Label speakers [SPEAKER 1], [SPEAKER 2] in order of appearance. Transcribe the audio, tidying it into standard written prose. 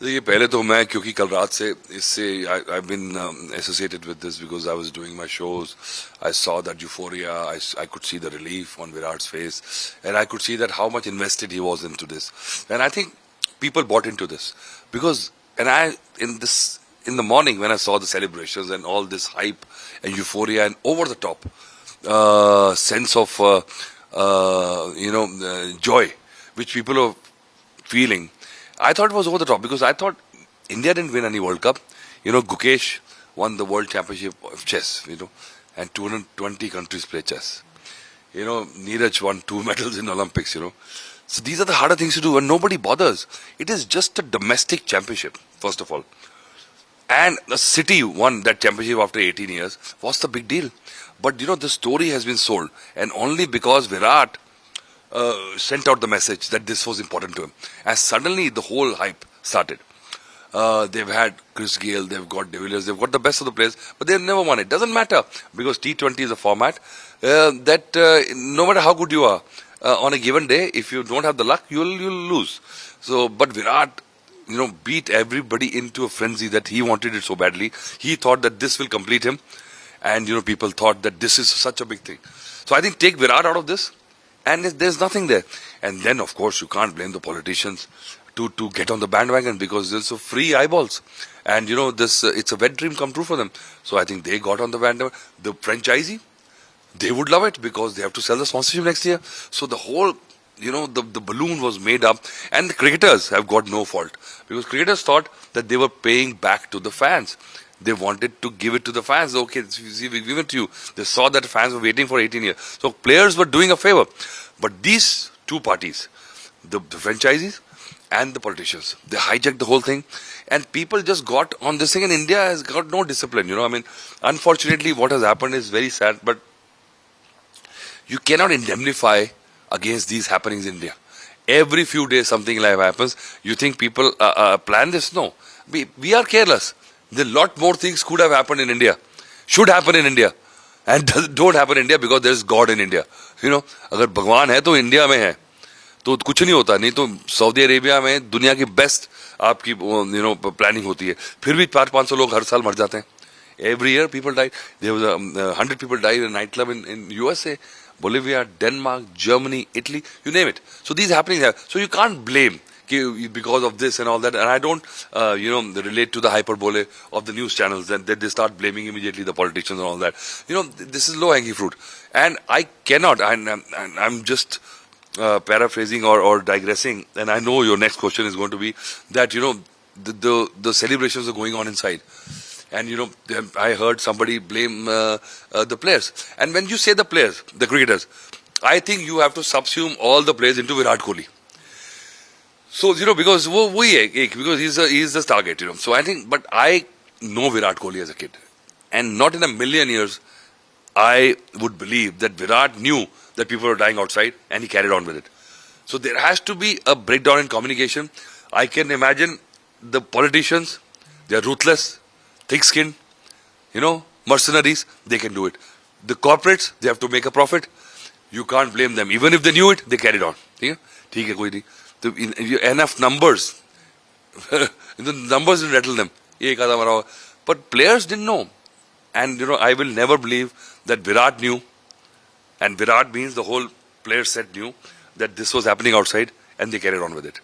[SPEAKER 1] देखिए पहले तो मैं क्योंकि कल रात से इससे I've been associated with this because I was doing my shows. I saw that euphoria. I could see the relief on Virat's face, and I could see that how much invested he was into this. And I think people bought into this because in the morning when I saw the celebrations and all this hype and euphoria and over the top sense of joy which people are feeling. I thought it was over the top because I thought India didn't win any World Cup. Gukesh won the World Championship of chess, and 220 countries play chess. Neeraj won 2 medals in Olympics, So these are the harder things to do and nobody bothers. It is just a domestic championship, first of all. And the city won that championship after 18 years. What's the big deal? But the story has been sold, and only because Virat sent out the message that this was important to him. And suddenly the whole hype started. They've had Chris Gayle, they've got De Villiers, they've got the best of the players, but they've never won it. Doesn't matter because T20 is a format that no matter how good you are, on a given day, if you don't have the luck, you'll lose. So, but Virat, beat everybody into a frenzy that he wanted it so badly. He thought that this will complete him, and people thought that this is such a big thing. So I think take Virat out of this, and there's nothing there. And then, of course, you can't blame the politicians to get on the bandwagon because there's so free eyeballs. And, it's a wet dream come true for them. So I think they got on the bandwagon. The franchisee, they would love it because they have to sell the sponsorship next year. So the whole, the balloon was made up. And the cricketers have got no fault because cricketers thought that they were paying back to the fans. They wanted to give it to the fans. Okay, we give it to you. They saw that fans were waiting for 18 years. So players were doing a favor. But these two parties, the franchisees and the politicians, they hijacked the whole thing. And people just got on this thing, and India has got no discipline. Unfortunately, what has happened is very sad. But you cannot indemnify against these happenings in India. Every few days something like happens. You think people plan this? No. We are careless. A lot more things could have happened in India, should happen in India, and don't happen in India because there is God in India. अगर भगवान है तो India में है, तो कुछ नहीं होता. नहीं तो सऊदी अरेबिया में दुनिया की बेस्ट आपकी प्लानिंग होती है, फिर भी 400-500 लोग हर साल मर जाते हैं. Every year people die. There was 100 people died in a nightclub in USA, Bolivia, Denmark, Germany, Italy, you name it. So these happenings have. So you can't blame because of this and all that. And I don't, relate to the hyperbole of the news channels that they start blaming immediately the politicians and all that. This is low-hanging fruit. And I cannot, and I'm just paraphrasing or digressing, and I know your next question is going to be that, the celebrations are going on inside. And, I heard somebody blame the players. And when you say the players, the cricketers, I think you have to subsume all the players into Virat Kohli. So, because he's the target, So I think, but I know Virat Kohli as a kid. And not in a million years, I would believe that Virat knew that people were dying outside and he carried on with it. So there has to be a breakdown in communication. I can imagine the politicians, they're ruthless, thick-skinned, mercenaries, they can do it. The corporates, they have to make a profit. You can't blame them. Even if they knew it, they carried on. Enough numbers. The numbers didn't rattle them. But players didn't know. And, I will never believe that Virat knew. And Virat means the whole player set knew that this was happening outside, and they carried on with it.